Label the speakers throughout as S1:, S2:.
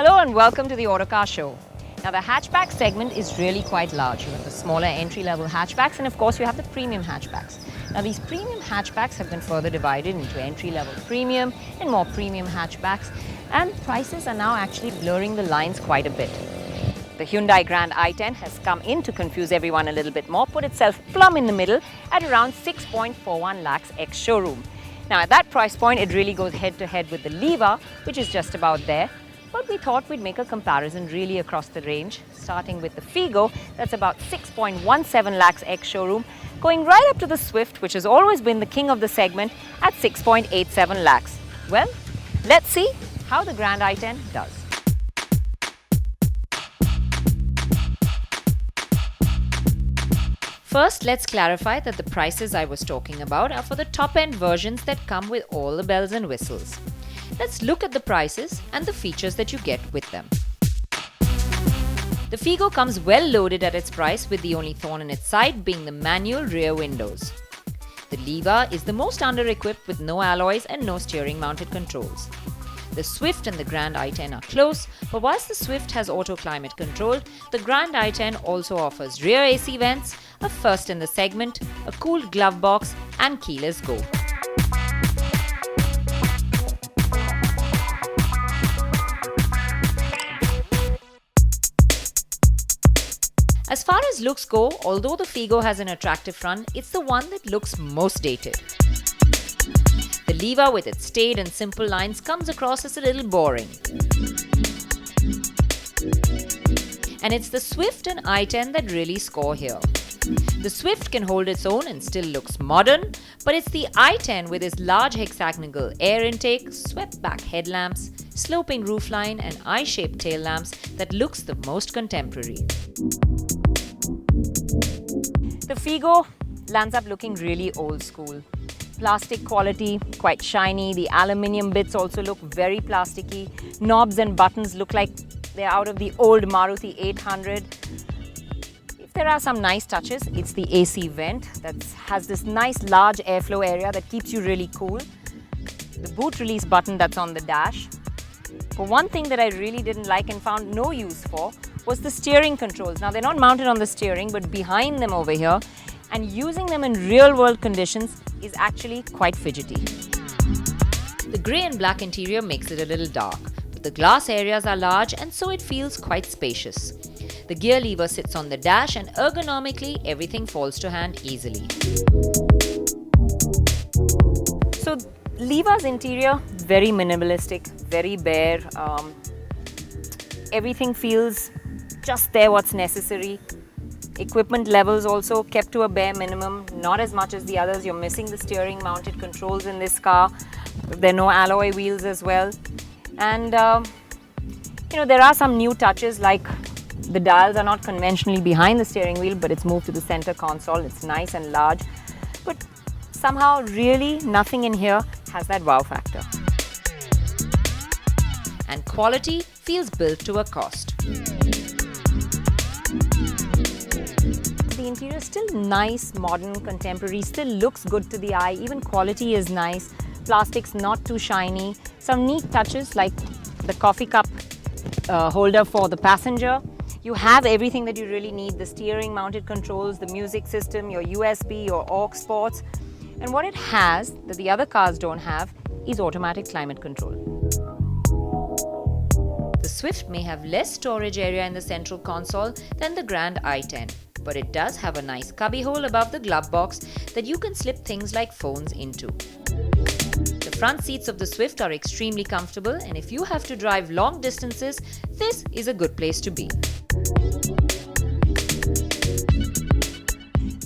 S1: Hello and welcome to the Autocar Show. Now the hatchback segment is really quite large. You have the smaller entry-level hatchbacks and of course you have the premium hatchbacks. Now these premium hatchbacks have been further divided into entry-level premium and more premium hatchbacks, and prices are now actually blurring the lines quite a bit. The Hyundai Grand i10 has come in to confuse everyone a little bit more, put itself plumb in the middle at around 6.41 lakhs ex-showroom. Now at that price point it really goes head to head with the Liva, which is just about there. But we thought we'd make a comparison really across the range, starting with the Figo, that's about 6.17 lakhs ex-showroom, going right up to the Swift, which has always been the king of the segment, at 6.87 lakhs. Well, let's see how the Grand i10 does. First, let's clarify that the prices I was talking about are for the top-end versions that come with all the bells and whistles. Let's look at the prices and the features that you get with them. The Figo comes well loaded at its price, with the only thorn in its side being the manual rear windows. The Liva is the most under-equipped with no alloys and no steering mounted controls. The Swift and the Grand i10 are close, but whilst the Swift has auto climate control, the Grand i10 also offers rear AC vents, a first in the segment, a cooled glove box and keyless go. As far as looks go, although the Figo has an attractive front, it's the one that looks most dated. The Liva with its staid and simple lines comes across as a little boring. And it's the Swift and i10 that really score here. The Swift can hold its own and still looks modern, but it's the i10 with its large hexagonal air intake, swept-back headlamps, sloping roofline and eye-shaped tail lamps that looks the most contemporary. The Figo lands up looking really old school. Plastic quality, quite shiny. The aluminium bits also look very plasticky. Knobs and buttons look like they're out of the old Maruti 800. If there are some nice touches, it's the AC vent that has this nice large airflow area that keeps you really cool. The boot release button that's on the dash. But one thing that I really didn't like and found no use for was the steering controls. Now they're not mounted on the steering but behind them over here, and using them in real world conditions is actually quite fidgety. The grey and black interior makes it a little dark, but the glass areas are large and so it feels quite spacious. The gear lever sits on the dash and ergonomically everything falls to hand easily. So Liva's interior, very minimalistic, very bare. Everything feels just there what's necessary. Equipment levels also kept to a bare minimum, not as much as the others. You're missing the steering mounted controls in this car. There are no alloy wheels as well. And there are some new touches, like the dials are not conventionally behind the steering wheel, but it's moved to the center console. It's nice and large. But somehow really nothing in here has that wow factor. And quality feels built to a cost. The interior is still nice, modern, contemporary, still looks good to the eye. Even quality is nice. Plastic's not too shiny. Some neat touches like the coffee cup holder for the passenger. You have everything that you really need: the steering mounted controls, the music system, your USB, your aux ports. And what it has that the other cars don't have is automatic climate control. The Swift may have less storage area in the central console than the Grand i10, but it does have a nice cubby hole above the glove box that you can slip things like phones into. The front seats of the Swift are extremely comfortable, and if you have to drive long distances, this is a good place to be.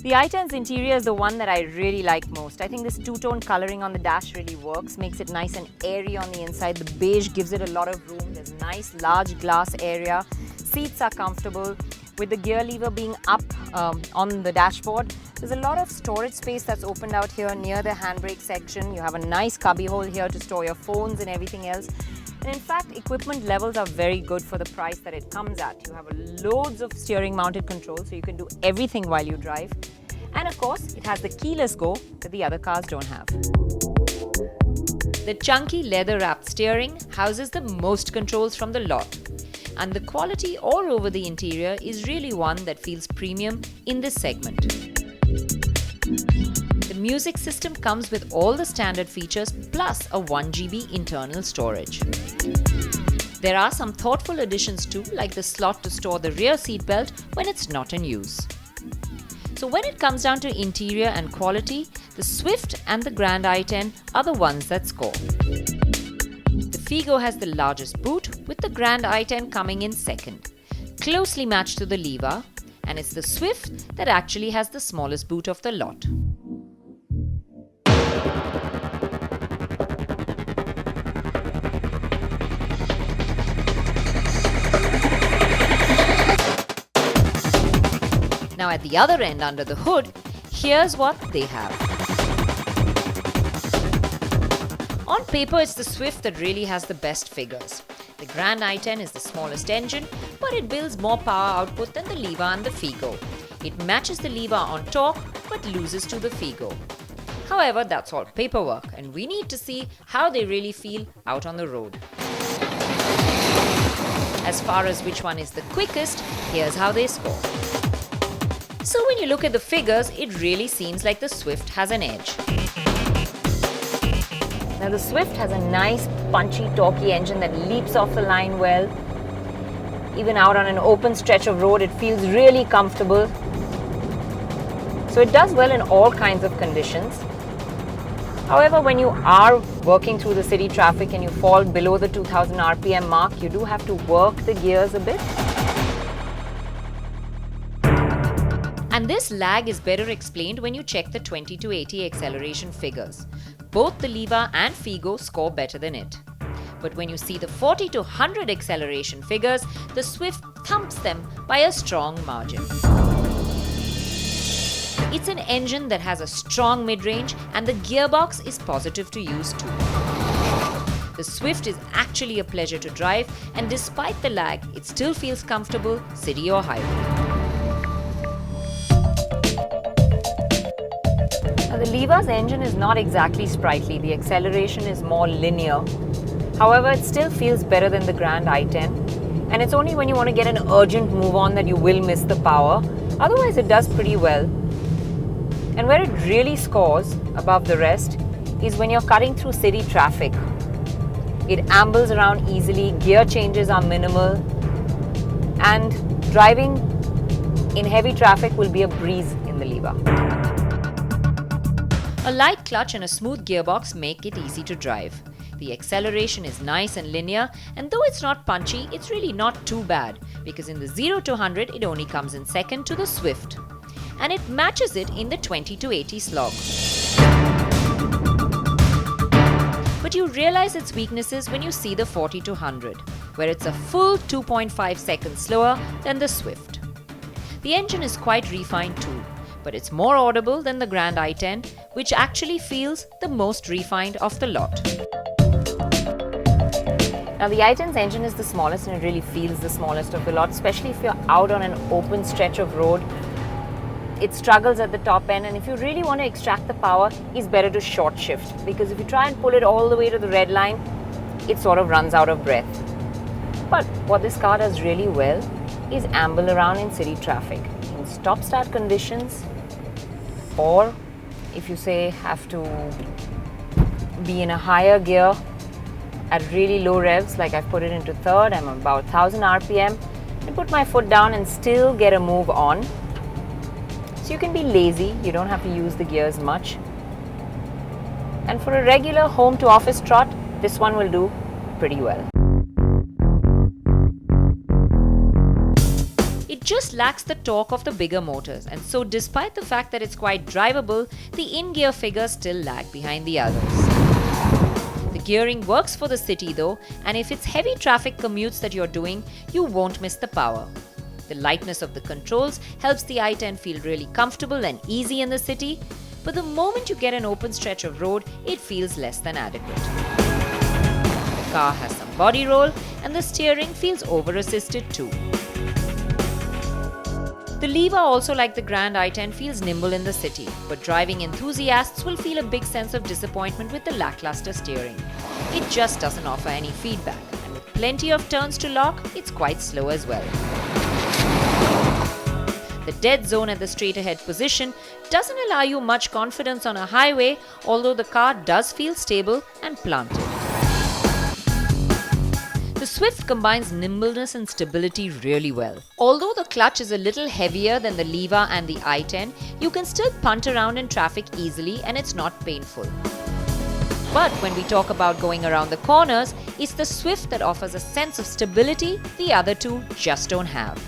S1: The i10's interior is the one that I really like most. I think this two-tone coloring on the dash really works, makes it nice and airy on the inside. The beige gives it a lot of room. There's nice large glass area. Seats are comfortable. With the gear lever being up on the dashboard, there's a lot of storage space that's opened out here near the handbrake section. You have a nice cubby hole here to store your phones and everything else. And in fact, equipment levels are very good for the price that it comes at. You have loads of steering mounted controls, so you can do everything while you drive. And of course, it has the keyless go that the other cars don't have. The chunky leather-wrapped steering houses the most controls from the lot. And the quality all over the interior is really one that feels premium in this segment. The music system comes with all the standard features plus a 1 GB internal storage. There are some thoughtful additions too, like the slot to store the rear seatbelt when it's not in use. So when it comes down to interior and quality, the Swift and the Grand i10 are the ones that score. The Figo has the largest boot, with the Grand i10 coming in second, closely matched to the Liva, and it's the Swift that actually has the smallest boot of the lot. Now at the other end under the hood, here's what they have. On paper, it's the Swift that really has the best figures. The Grand i10 is the smallest engine, but it builds more power output than the Liva and the Figo. It matches the Liva on torque, but loses to the Figo. However, that's all paperwork, and we need to see how they really feel out on the road. As far as which one is the quickest, here's how they score. So when you look at the figures, it really seems like the Swift has an edge. Now the Swift has a nice, punchy, torquey engine that leaps off the line well. Even out on an open stretch of road, it feels really comfortable. So it does well in all kinds of conditions. However, when you are working through the city traffic and you fall below the 2000 RPM mark, you do have to work the gears a bit. And this lag is better explained when you check the 20 to 80 acceleration figures. Both the Liva and Figo score better than it. But when you see the 40 to 100 acceleration figures, the Swift thumps them by a strong margin. It's an engine that has a strong mid-range, and the gearbox is positive to use too. The Swift is actually a pleasure to drive, and despite the lag, it still feels comfortable, city or highway. Now, the Liva's engine is not exactly sprightly. The acceleration is more linear. However, it still feels better than the Grand i10. And it's only when you want to get an urgent move on that you will miss the power. Otherwise, it does pretty well. And where it really scores above the rest is when you're cutting through city traffic. It ambles around easily, gear changes are minimal, and driving in heavy traffic will be a breeze in the Liva. A light clutch and a smooth gearbox make it easy to drive. The acceleration is nice and linear, and though it's not punchy, it's really not too bad, because in the 0 to 100 it only comes in second to the Swift. And it matches it in the 20 to 80 slog. But you realize its weaknesses when you see the 40 to 100, where it's a full 2.5 seconds slower than the Swift. The engine is quite refined too, but it's more audible than the Grand i10, which actually feels the most refined of the lot. Now the i10's engine is the smallest, and it really feels the smallest of the lot, especially if you're out on an open stretch of road. It struggles at the top end, and if you really want to extract the power, it's better to short shift, because if you try and pull it all the way to the red line, it sort of runs out of breath. But what this car does really well is amble around in city traffic. In stop-start conditions, or if you say have to be in a higher gear at really low revs, like I've put it into third, I'm about 1000 RPM, I put my foot down and still get a move on. So you can be lazy, you don't have to use the gears much. And for a regular home to office trot, this one will do pretty well. It just lacks the torque of the bigger motors, and so despite the fact that it's quite drivable, the in-gear figures still lag behind the others. The gearing works for the city though, and if it's heavy traffic commutes that you're doing, you won't miss the power. The lightness of the controls helps the i10 feel really comfortable and easy in the city, but the moment you get an open stretch of road, it feels less than adequate. The car has some body roll, and the steering feels over-assisted too. The Liva, also like the Grand i10, feels nimble in the city, but driving enthusiasts will feel a big sense of disappointment with the lackluster steering. It just doesn't offer any feedback, and with plenty of turns to lock, it's quite slow as well. The dead zone at the straight ahead position doesn't allow you much confidence on a highway, although the car does feel stable and planted. The Swift combines nimbleness and stability really well. Although the clutch is a little heavier than the Liva and the i10, you can still punt around in traffic easily and it's not painful. But when we talk about going around the corners, it's the Swift that offers a sense of stability the other two just don't have.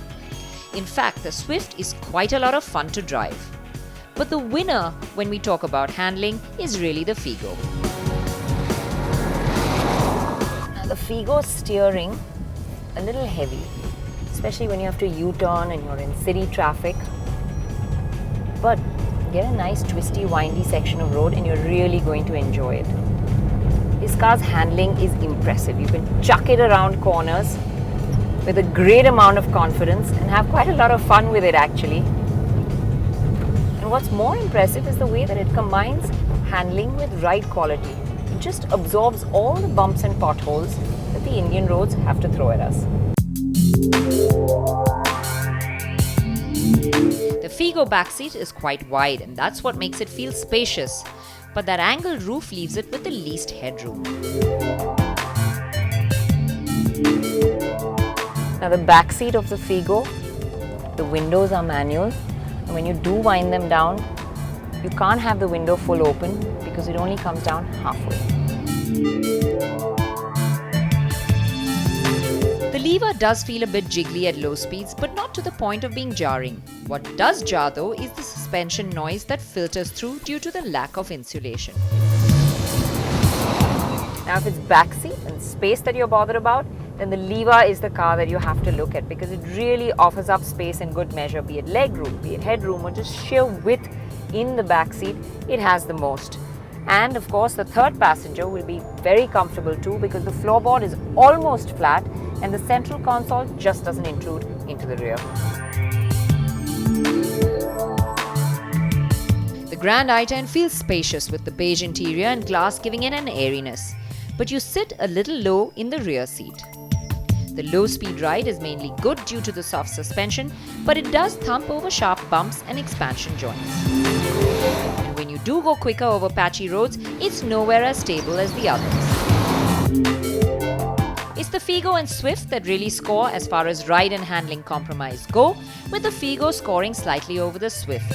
S1: In fact, the Swift is quite a lot of fun to drive. But the winner when we talk about handling is really the Figo. The Figo steering a little heavy, especially when you have to U-turn and you're in city traffic. But get a nice twisty, windy section of road and you're really going to enjoy it. This car's handling is impressive. You can chuck it around corners with a great amount of confidence and have quite a lot of fun with it actually. And what's more impressive is the way that it combines handling with ride quality. It just absorbs all the bumps and potholes that the Indian roads have to throw at us. The Figo backseat is quite wide and that's what makes it feel spacious. But that angled roof leaves it with the least headroom. Now the backseat of the Figo, the windows are manual, and when you do wind them down, you can't have the window full open because it only comes down halfway. The Liva does feel a bit jiggly at low speeds, but not to the point of being jarring. What does jar though is the suspension noise that filters through due to the lack of insulation. Now if it's backseat and space that you're bothered about, then the Liva is the car that you have to look at because it really offers up space in good measure, be it legroom, be it headroom, or just sheer width in the back seat. It has the most. And of course, the third passenger will be very comfortable too because the floorboard is almost flat and the central console just doesn't intrude into the rear. The Grand i10 feels spacious with the beige interior and glass giving it an airiness, but you sit a little low in the rear seat. The low-speed ride is mainly good due to the soft suspension, but it does thump over sharp bumps and expansion joints. And when you do go quicker over patchy roads, it's nowhere as stable as the others. It's the Figo and Swift that really score as far as ride and handling compromise go, with the Figo scoring slightly over the Swift.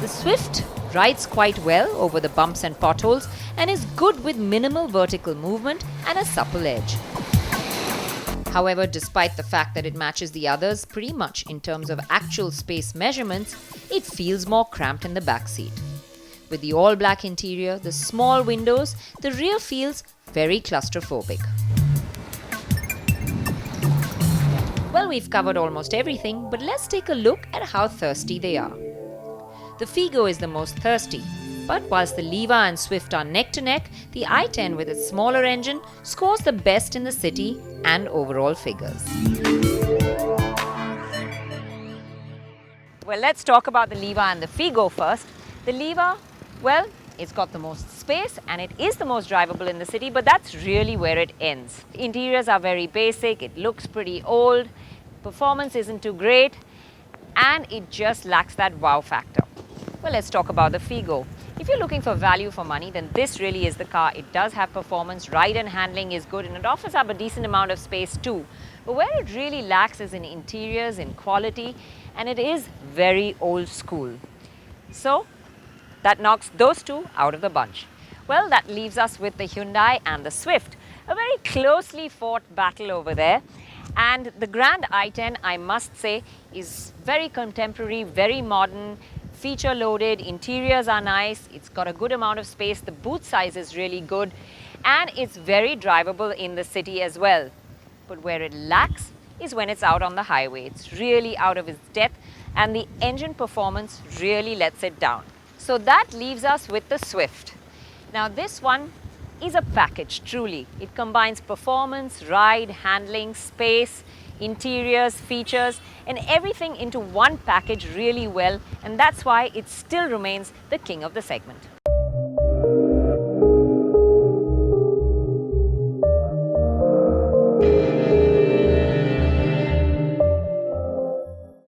S1: The Swift rides quite well over the bumps and potholes and is good with minimal vertical movement and a supple edge. However, despite the fact that it matches the others pretty much in terms of actual space measurements, it feels more cramped in the back seat. With the all-black interior, the small windows, the rear feels very claustrophobic. Well, we've covered almost everything, but let's take a look at how thirsty they are. The Figo is the most thirsty, but whilst the Liva and Swift are neck to neck, the i10 with its smaller engine scores the best in the city and overall figures. Well, let's talk about the Liva and the Figo first. The Liva, well, it's got the most space and it is the most drivable in the city, but that's really where it ends. Interiors are very basic, it looks pretty old, performance isn't too great, and it just lacks that wow factor. Well, let's talk about the Figo. If you're looking for value for money, then this really is the car. It does have performance, ride and handling is good, and it offers up a decent amount of space too. But where it really lacks is in interiors, in quality, and it is very old school. So that knocks those two out of the bunch. Well, that leaves us with the Hyundai and the Swift. A very closely fought battle over there. And the Grand i10, I must say, is very contemporary, very modern, feature loaded, interiors are nice, it's got a good amount of space, the boot size is really good, and it's very drivable in the city as well. But where it lacks is when it's out on the highway. It's really out of its depth and the engine performance really lets it down. So that leaves us with the Swift. Now this one is a package, truly. It combines performance, ride, handling, space. interiors, features, and everything into one package really well, and that's why it still remains the king of the segment.